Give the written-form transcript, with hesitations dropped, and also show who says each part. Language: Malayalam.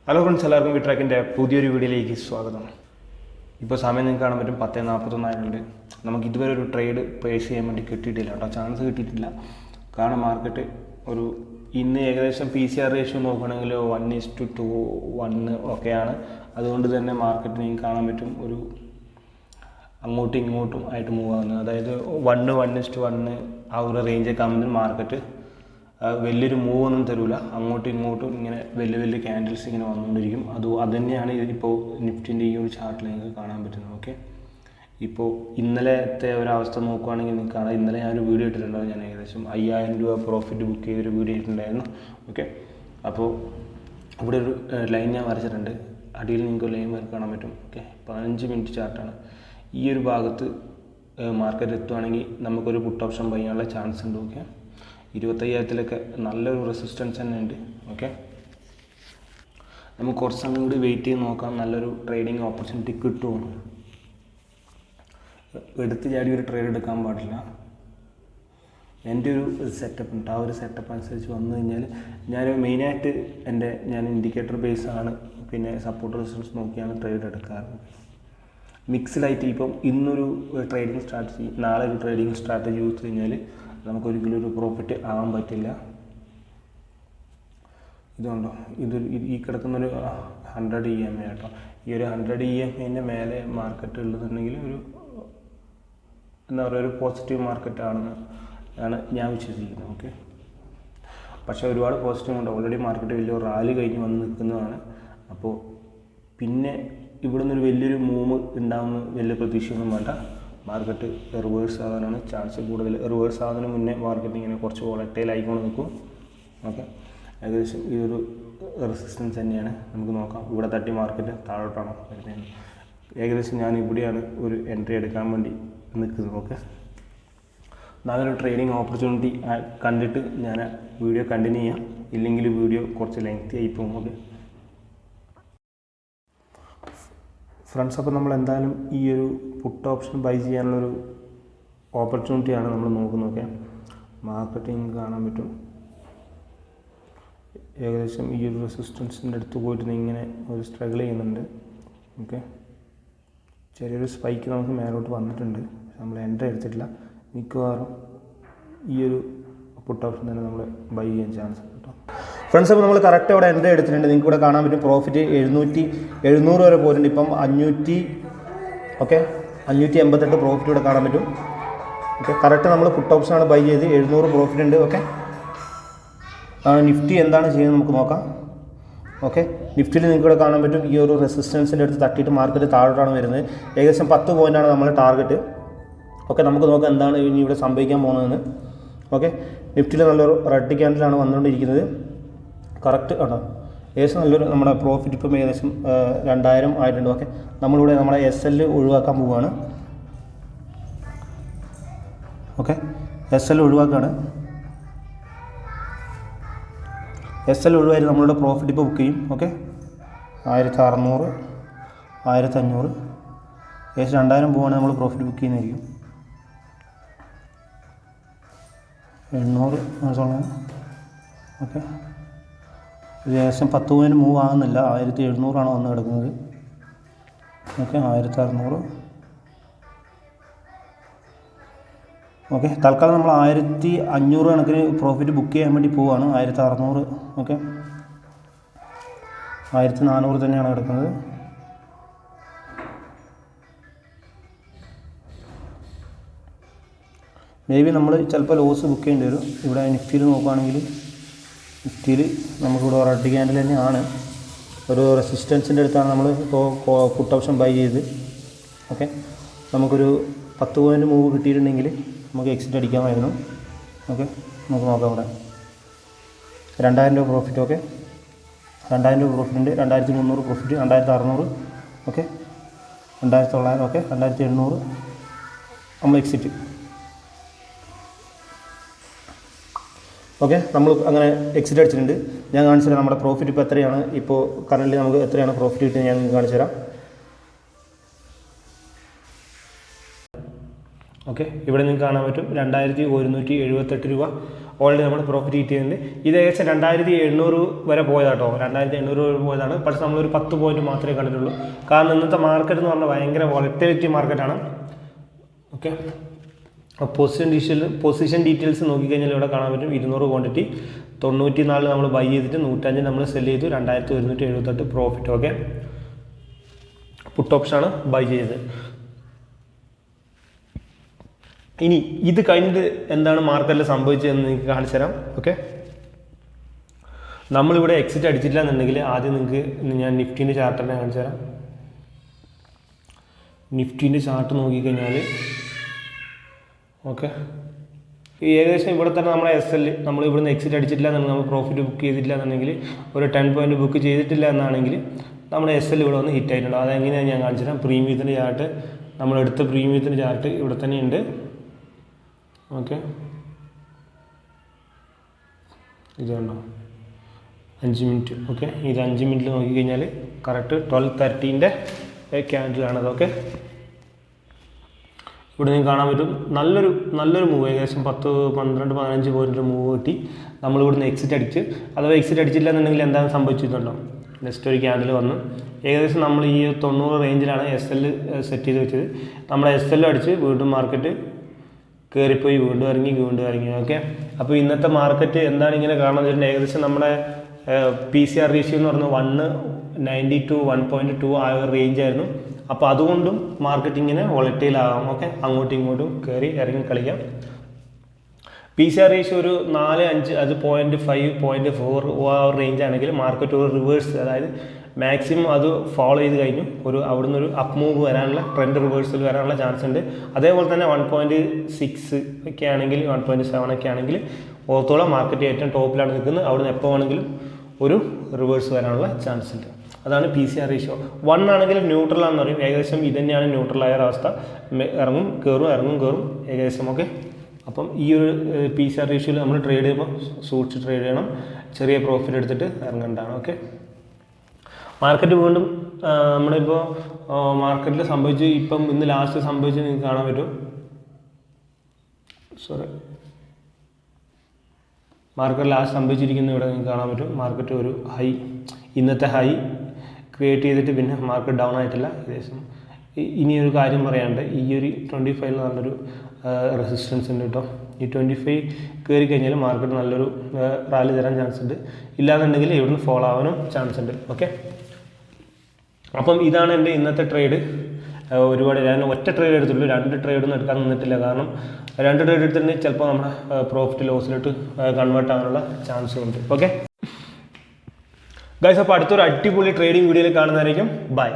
Speaker 1: ഹലോ ഫ്രണ്ട്സ്, എല്ലാവർക്കും വിട്രാക്കിൻ്റെ പുതിയൊരു വീഡിയോയിലേക്ക് സ്വാഗതം. ഇപ്പോൾ സമയം നിങ്ങൾക്ക് കാണാൻ പറ്റും 10:41 നമുക്ക് ഇതുവരെ ഒരു ട്രേഡ് പ്ലേസ് ചെയ്യാൻ വേണ്ടി കിട്ടിയിട്ടില്ല കേട്ടോ, ചാൻസ് കിട്ടിയിട്ടില്ല. കാരണം മാർക്കറ്റ് ഒരു ഇന്ന് ഏകദേശം PCR റേഷ്യോ നോക്കുകയാണെങ്കിൽ 1:2:1 ഒക്കെയാണ്. അതുകൊണ്ട് തന്നെ മാർക്കറ്റ് നിങ്ങൾക്ക് കാണാൻ പറ്റും ഒരു അങ്ങോട്ടും ഇങ്ങോട്ടും ആയിട്ട് മൂവ് ആകുന്നത്. അതായത് 1:1 ആ ഒരു റേഞ്ചൊക്കെ ആകുമ്പോൾ മാർക്കറ്റ് വലിയൊരു മൂവ് ഒന്നും തരില്ല. അങ്ങോട്ടും ഇങ്ങോട്ടും ഇങ്ങനെ വലിയ ക്യാൻഡിൽസ് ഇങ്ങനെ വന്നുകൊണ്ടിരിക്കും. അത് തന്നെയാണ് ഇതിപ്പോൾ നിഫ്റ്റിൻ്റെ ഈ ഒരു ചാർട്ടിൽ നിങ്ങൾക്ക് കാണാൻ പറ്റുന്നത്. ഓക്കെ, ഇപ്പോൾ ഇന്നലത്തെ ഒരവസ്ഥ നോക്കുകയാണെങ്കിൽ നിങ്ങൾക്ക് കാണാം. ഇന്നലെ ഞാനൊരു വീഡിയോ ഇട്ടിട്ടുണ്ടായിരുന്നു. ഞാൻ ഏകദേശം 5000 രൂപ പ്രോഫിറ്റ് ബുക്ക് ചെയ്തൊരു വീഡിയോ ഇട്ടിട്ടുണ്ടായിരുന്നു. ഓക്കെ, അപ്പോൾ ഇവിടെ ഒരു ലൈൻ ഞാൻ വരച്ചിട്ടുണ്ട്. അടിയിൽ നിങ്ങൾക്ക് ലൈൻ വരെ കാണാൻ പറ്റും. ഓക്കെ, 15 മിനിറ്റ് ചാർട്ടാണ്. ഈ ഒരു ഭാഗത്ത് മാർക്കറ്റ് എത്തുകയാണെങ്കിൽ നമുക്കൊരു പുട്ട് ഓപ്ഷൻ ബൈ ചെയ്യാനുള്ള ചാൻസ് ഉണ്ട്. ഓക്കെ, 25,000 നല്ലൊരു റെസിസ്റ്റൻസ് തന്നെ ഉണ്ട്. ഓക്കെ, നമുക്ക് കുറച്ച് സമയം കൂടി വെയിറ്റ് ചെയ്ത് നോക്കാം. നല്ലൊരു ട്രേഡിങ് ഓപ്പർച്യൂണിറ്റി കിട്ടുമോ. എടുത്ത് ചാടി ഒരു ട്രേഡ് എടുക്കാൻ പാടില്ല. എൻ്റെ ഒരു സെറ്റപ്പ് ഉണ്ട്. ആ ഒരു സെറ്റപ്പ് അനുസരിച്ച് വന്നു കഴിഞ്ഞാൽ ഞാൻ മെയിനായിട്ട് ഞാൻ ഇൻഡിക്കേറ്റർ ബേസ് ആണ്, പിന്നെ സപ്പോർട്ട് റെസിസ്റ്റൻസ് നോക്കിയാണ് ട്രേഡ് എടുക്കാറ്. മിക്സ്ഡായിട്ട് ഇപ്പം ഇന്നൊരു ട്രേഡിങ് സ്ട്രാറ്റജി, നാളെ ഒരു ട്രേഡിങ് സ്ട്രാറ്റജി യൂസ് ചെയ്ത് കഴിഞ്ഞാൽ നമുക്കൊരിക്കലും ഒരു പ്രോഫിറ്റ് ആകാൻ പറ്റില്ല. ഇതുണ്ടോ, ഈ കിടക്കുന്നൊരു 100 EMA കേട്ടോ. ഈ ഒരു 100 EMA മേലെ മാർക്കറ്റ് ഉള്ളതെന്നുണ്ടെങ്കിൽ ഒരു എന്താ പറയുക, ഒരു പോസിറ്റീവ് മാർക്കറ്റാണ് ഞാൻ വിശ്വസിക്കുന്നത്. ഓക്കെ, പക്ഷേ ഒരുപാട് പോസിറ്റീവ് ഉണ്ട്. ഓൾറെഡി മാർക്കറ്റ് വലിയ റാലി കഴിഞ്ഞ് വന്ന് നിൽക്കുന്നതാണ്. അപ്പോൾ പിന്നെ ഇവിടെ നിന്നൊരു വലിയൊരു മൂവ് ഉണ്ടാകുന്ന വലിയ പ്രതീക്ഷയൊന്നും വേണ്ട. മാർക്കറ്റ് റിവേഴ്സ് ആകാനാണ് ചാൻസ് കൂടുതൽ. റിവേഴ്സ് ആകുന്നതിന് മുന്നേ മാർക്കറ്റ് ഇങ്ങനെ കുറച്ച് വോളറ്റൈൽ ആയിക്കൊണ്ട് നിൽക്കും. ഓക്കെ, ഏകദേശം ഈ ഒരു റെസിസ്റ്റൻസ് തന്നെയാണ്. നമുക്ക് നോക്കാം ഇവിടെ തട്ടി മാർക്കറ്റ് താഴോട്ടാണോ വരുന്നത്. ഏകദേശം ഞാൻ ഇവിടെയാണ് ഒരു എൻട്രി എടുക്കാൻ വേണ്ടി നിൽക്കുന്നത്. ഓക്കെ, നല്ലൊരു ട്രേഡിങ് ഓപ്പർച്യൂണിറ്റി കണ്ടിട്ട് ഞാൻ വീഡിയോ കണ്ടിന്യൂ ചെയ്യാം. ഇല്ലെങ്കിൽ വീഡിയോ കുറച്ച് ലെങ്തി ആയി പോകും. ഓക്കെ ഫ്രണ്ട്സ്, അപ്പോൾ നമ്മൾ എന്തായാലും ഈ ഒരു പുട്ട് ഓപ്ഷൻ ബൈ ചെയ്യാനുള്ളൊരു ഓപ്പർച്യൂണിറ്റിയാണ് നമ്മൾ നോക്കുന്നത്. ഓക്കെ, മാർക്കറ്റിംഗ് കാണാൻ പറ്റും. ഏകദേശം ഈ ഒരു റെസിസ്റ്റൻസിൻ്റെ അടുത്ത് പോയിട്ട് ഇങ്ങനെ ഒരു സ്ട്രഗിൾ ചെയ്യുന്നുണ്ട്. ഓക്കെ, ചെറിയൊരു സ്പൈക്ക് നമുക്ക് മേലോട്ട് വന്നിട്ടുണ്ട്. നമ്മൾ എൻട്രി എടുത്തിട്ടില്ല. മിക്കവാറും ഈ ഒരു പുട്ട് ഓപ്ഷൻ തന്നെ നമ്മൾ ബൈ ചെയ്യാൻ ചാൻസ് ഉണ്ട് കേട്ടോ. ഫ്രണ്ട്സ്, അപ്പോൾ നമ്മൾ കറക്റ്റ് അവിടെ എൻട്രി എടുത്തിട്ടുണ്ട്. നിങ്ങൾക്ക് ഇവിടെ കാണാൻ പറ്റും പ്രോഫിറ്റ് 700 വരെ പോയിട്ടുണ്ട്. ഇപ്പം 588 പ്രോഫിറ്റ് ഇവിടെ കാണാൻ പറ്റും. ഓക്കെ, കറക്റ്റ് നമ്മൾ പുട്ട് ഓപ്ഷനാണ് ബൈ ചെയ്ത് 700 പ്രോഫിറ്റ് ഉണ്ട്. ഓക്കെ, നിഫ്റ്റി എന്താണ് ചെയ്യുന്നത് നമുക്ക് നോക്കാം. ഓക്കെ, നിഫ്റ്റിയിൽ നിങ്ങൾക്ക് ഇവിടെ കാണാൻ പറ്റും ഈ ഒരു റെസിസ്റ്റൻസിൻ്റെ അടുത്ത് തട്ടിയിട്ട് മാർക്കറ്റ് താഴോട്ടാണ് വരുന്നത്. ഏകദേശം 10 പോയിൻ്റാണ് നമ്മുടെ ടാർഗറ്റ്. ഓക്കെ, നമുക്ക് നോക്കാം എന്താണ് ഇനി ഇവിടെ സംഭവിക്കാൻ പോകുന്നതെന്ന്. ഓക്കെ, നിഫ്റ്റിയിൽ നല്ലൊരു റെഡ് ക്യാൻഡിലാണ് വന്നുകൊണ്ടിരിക്കുന്നത്. കറക്റ്റ് കേട്ടോ, ഏകദേശം നല്ലൊരു നമ്മുടെ പ്രോഫിറ്റ് ഇപ്പം ഏകദേശം 2000 ആയിട്ടുണ്ട്. ഓക്കെ, നമ്മളിവിടെ നമ്മുടെ SL ഒഴിവാക്കാൻ പോവുകയാണ്. ഓക്കെ, SL ഒഴിവാക്കുകയാണ്. SL ഒഴിവായി നമ്മളുടെ പ്രോഫിറ്റ് ഇപ്പോൾ ബുക്ക് ചെയ്യും. ഓക്കെ, 1600, 1500, ഏകദേശം 2000 പോവുകയാണെങ്കിൽ നമ്മൾ പ്രോഫിറ്റ് ബുക്ക് ചെയ്യുന്നതായിരിക്കും. 800. ഓക്കെ, ഏകദേശം 10 പോയിൻറ്റ് മൂവ് ആകുന്നില്ല. 1700 വന്ന് കിടക്കുന്നത്. ഓക്കെ, 1600. ഓക്കെ, തൽക്കാലം നമ്മൾ 1500 കണക്കിന് പ്രോഫിറ്റ് ബുക്ക് ചെയ്യാൻ വേണ്ടി പോവുകയാണ്. 1600. ഓക്കെ, 1400 തന്നെയാണ് കിടക്കുന്നത്. മേ ബി നമ്മൾ ചിലപ്പോൾ ലോസ് ബുക്ക് ചെയ്യേണ്ടി വരും. ഇവിടെ നിഫ്റ്റിയിൽ നോക്കുകയാണെങ്കിൽ നിഫ്റ്റിയിൽ നമുക്കിവിടെ റെഡ് ക്യാൻഡിൽ തന്നെയാണ്. ഒരു റെസിസ്റ്റൻസിൻ്റെ അടുത്താണ് നമ്മൾ ഇപ്പോൾ പുട്ട് ഓപ്ഷൻ ബൈ ചെയ്ത്. ഓക്കെ, നമുക്കൊരു 10 പോയിൻറ്റ് മൂവ് കിട്ടിയിട്ടുണ്ടെങ്കിൽ നമുക്ക് എക്സിറ്റ് അടിക്കാമായിരുന്നു. ഓക്കെ, നമുക്ക് നോക്കാം. ഇവിടെ 2000 രൂപ പ്രോഫിറ്റ്. ഓക്കെ, 2000 രൂപ പ്രോഫിറ്റ് ഉണ്ട്. 2300 പ്രോഫിറ്റ്, 2600. ഓക്കെ, 2900. ഓക്കെ, 2800 നമ്മൾ എക്സിറ്റ്. ഓക്കെ, നമ്മൾ അങ്ങനെ എക്സിറ്റ് അടിച്ചിട്ടുണ്ട്. ഞാൻ കാണിച്ചു തരാം നമ്മുടെ പ്രോഫിറ്റ് ഇപ്പോൾ എത്രയാണ്. ഇപ്പോൾ കറൻറ്റ്ലി നമുക്ക് എത്രയാണ് പ്രോഫിറ്റ് കിട്ടുന്നത് ഞാൻ നിങ്ങൾക്ക് കാണിച്ചു തരാം. ഓക്കെ, ഇവിടെ നിങ്ങൾക്ക് കാണാൻ പറ്റും 2178 രൂപ ഓൾറെഡി നമ്മൾ പ്രോഫിറ്റ് കിട്ടിയിട്ടുണ്ട്. ഇത് ഏകദേശം 2700 വരെ പോയതാട്ടോ, 2700 വരെ പോയതാണ്. പക്ഷേ നമ്മളൊരു 10 പോയിന്റ് മാത്രമേ കണ്ടിട്ടുള്ളൂ. കാരണം ഇന്നത്തെ മാർക്കറ്റ് എന്ന് പറഞ്ഞാൽ ഭയങ്കര വോളറ്റിലിറ്റി മാർക്കറ്റാണ്. ഓക്കെ, പൊസിഷൻ ഡീറ്റെയിൽസ് നോക്കിക്കഴിഞ്ഞാൽ ഇവിടെ കാണാൻ പറ്റും. 200 ക്വാണ്ടിറ്റി 94 നമ്മൾ ബൈ ചെയ്തിട്ട് 105 നമ്മൾ സെല് ചെയ്തു, 2178 പ്രോഫിറ്റ്. ഓക്കെ, പുട്ട് ഓപ്ഷനാണ് ബൈ ചെയ്തത്. ഇനി ഇത് കഴിഞ്ഞിട്ട് എന്താണ് മാർക്കറ്റിൽ സംഭവിച്ചതെന്ന് നിങ്ങൾക്ക് കാണിച്ചു തരാം. ഓക്കെ, നമ്മളിവിടെ എക്സിറ്റ് അടിച്ചില്ല എന്നുണ്ടെങ്കിൽ ആദ്യം നിങ്ങൾക്ക് ഞാൻ നിഫ്റ്റീൻ്റെ ചാർട്ട് തന്നെ കാണിച്ചു തരാം. നിഫ്റ്റീൻ്റെ ചാർട്ട് നോക്കിക്കഴിഞ്ഞാൽ ഓക്കെ, ഏകദേശം ഇവിടെ തന്നെ നമ്മുടെ SL നമ്മൾ ഇവിടുന്ന് എക്സിറ്റ് അടിച്ചിട്ടില്ല എന്നുണ്ടെങ്കിൽ, നമ്മൾ പ്രോഫിറ്റ് ബുക്ക് ചെയ്തിട്ടില്ല എന്നുണ്ടെങ്കിൽ, ഒരു 10 പോയിന്റ് ബുക്ക് ചെയ്തിട്ടില്ല എന്നാണെങ്കിൽ നമ്മുടെ SL ഇവിടെ വന്ന് ഹിറ്റ് ആയിട്ടുണ്ട്. അതെങ്ങനെയാണ് ഞാൻ കാണിച്ചു തരാം. പ്രീമിയത്തിൻ്റെ ചാർട്ട്, നമ്മളെടുത്ത പ്രീമിയത്തിൻ്റെ ചാർട്ട് ഇവിടെ തന്നെയുണ്ട്. ഓക്കെ, ഇത് കണ്ടോ, 5 മിനിറ്റ്. ഓക്കെ, ഇത് 5 മിനിറ്റിൽ നോക്കിക്കഴിഞ്ഞാൽ കറക്റ്റ് 12:30 ക്യാൻഡിലാണത്. ഓക്കെ, ഇവിടെ നിങ്ങൾക്ക് കാണാൻ പറ്റും നല്ലൊരു മൂവ്, ഏകദേശം 10, 12, 15 പോയിൻ്റ് മൂവ് കിട്ടി. നമ്മളിവിടുന്ന് എക്സിറ്റ് അടിച്ച്, അഥവാ എക്സിറ്റ് അടിച്ചില്ല എന്നുണ്ടെങ്കിൽ എന്താണ് സംഭവിച്ചിട്ടുണ്ടോ, നെക്സ്റ്റ് ഒരു ക്യാൻഡിൽ വന്നു. ഏകദേശം നമ്മൾ ഈ 90 റേഞ്ചിലാണ് SL സെറ്റ് ചെയ്ത് വെച്ചത്. നമ്മുടെ SL അടിച്ച് വീണ്ടും മാർക്കറ്റ് കയറിപ്പോയി, വീണ്ടും ഇറങ്ങി. ഓക്കെ, അപ്പോൾ ഇന്നത്തെ മാർക്കറ്റ് എന്താണ് ഇങ്ങനെ കാണുന്നത്, ഏകദേശം നമ്മുടെ PCR റേഷ്യോ എന്ന് പറഞ്ഞാൽ 190 to 1.2 ആ ഒരു റേഞ്ച് ആയിരുന്നു. അപ്പോൾ അതുകൊണ്ടും മാർക്കറ്റ് ഇങ്ങനെ വോളറ്റൈലാകാം. ഓക്കെ, അങ്ങോട്ടും ഇങ്ങോട്ടും കയറി ഇറങ്ങി കളിക്കാം. PCR റേഷ്യോ ഒരു 4, 5, അത് 0.5, 0.4 ആ റേഞ്ച് ആണെങ്കിൽ മാർക്കറ്റ് ഒരു റിവേഴ്സ്, അതായത് മാക്സിമം അത് ഫോളോ ചെയ്ത് കഴിഞ്ഞു, അവിടെ നിന്നൊരു അപ്പ് മൂവ് വരാനുള്ള, ട്രെൻഡ് റിവേഴ്സൽ വരാനുള്ള ചാൻസ് ഉണ്ട്. അതേപോലെ തന്നെ 1.6 ഒക്കെ ആണെങ്കിൽ, 1.7 ഒക്കെ ആണെങ്കിൽ ഓർത്തോളം മാർക്കറ്റ് ഏറ്റവും ടോപ്പിലാണ് നിൽക്കുന്നത്. അവിടെ നിന്ന് എപ്പോൾ വേണമെങ്കിലും ഒരു റിവേഴ്സ് വരാനുള്ള ചാൻസ് ഉണ്ട്. അതാണ് PCR റേഷ്യോ. 1 ആണെങ്കിൽ ന്യൂട്രലാണെന്ന് പറയും. ഏകദേശം ഇത് തന്നെയാണ് ന്യൂട്രലായ ഒരവസ്ഥ. ഇറങ്ങും കയറും ഏകദേശം. ഓക്കെ, അപ്പം ഈ ഒരു PCR റേഷ്യോയിൽ നമ്മൾ ട്രേഡ് ചെയ്യുമ്പോൾ സൂക്ഷിച്ച് ട്രേഡ് ചെയ്യണം. ചെറിയ പ്രോഫിറ്റ് എടുത്തിട്ട് ഇറങ്ങേണ്ടതാണ്. ഓക്കെ, മാർക്കറ്റ് വീണ്ടും നമ്മളിപ്പോൾ മാർക്കറ്റിൽ സംഭവിച്ച്, ഇപ്പം ഇന്ന് ലാസ്റ്റ് സംഭവിച്ച് നിങ്ങൾക്ക് കാണാൻ പറ്റും. മാർക്കറ്റ് ലാസ്റ്റ് സംഭവിച്ചിരിക്കുന്ന ഇവിടെ നിങ്ങൾക്ക് കാണാൻ പറ്റും. മാർക്കറ്റ് ഒരു ഹൈ, ഇന്നത്തെ ഹൈ ക്രിയേറ്റ് ചെയ്തിട്ട് പിന്നെ മാർക്കറ്റ് ഡൗൺ ആയിട്ടില്ല. ഏകദേശം ഇനിയൊരു കാര്യം പറയാണ്ട്, ഈ ഒരു 25 നല്ലൊരു റെസിസ്റ്റൻസ് ഉണ്ട് കേട്ടോ. ഈ 25 കയറി കഴിഞ്ഞാൽ മാർക്കറ്റ് നല്ലൊരു റാലി തരാൻ ചാൻസ് ഉണ്ട്. ഇല്ലാന്നുണ്ടെങ്കിൽ ഇവിടുന്ന് ഫോളോ ആവാനും ചാൻസ് ഉണ്ട്. ഓക്കെ, അപ്പം ഇതാണ് എൻ്റെ ഇന്നത്തെ ട്രേഡ്. ഒരുപാട് ഞാൻ ഒറ്റ ട്രേഡ് എടുത്തുള്ളൂ, 2 ട്രേഡൊന്നും എടുക്കാൻ നിന്നിട്ടില്ല. കാരണം 2 ട്രേഡ് എടുത്തിട്ടുണ്ടെങ്കിൽ ചിലപ്പോൾ നമ്മുടെ പ്രോഫിറ്റ് ലോസിലോട്ട് കൺവേർട്ട് ആകാനുള്ള ചാൻസും ഉണ്ട്. ഓക്കെ ഗൈസ്, അപ്പോൾ അടുത്തൊരു അടിപൊളി ട്രേഡിംഗ് വീഡിയോയിൽ കാണുന്നതായിരിക്കും. ബൈ.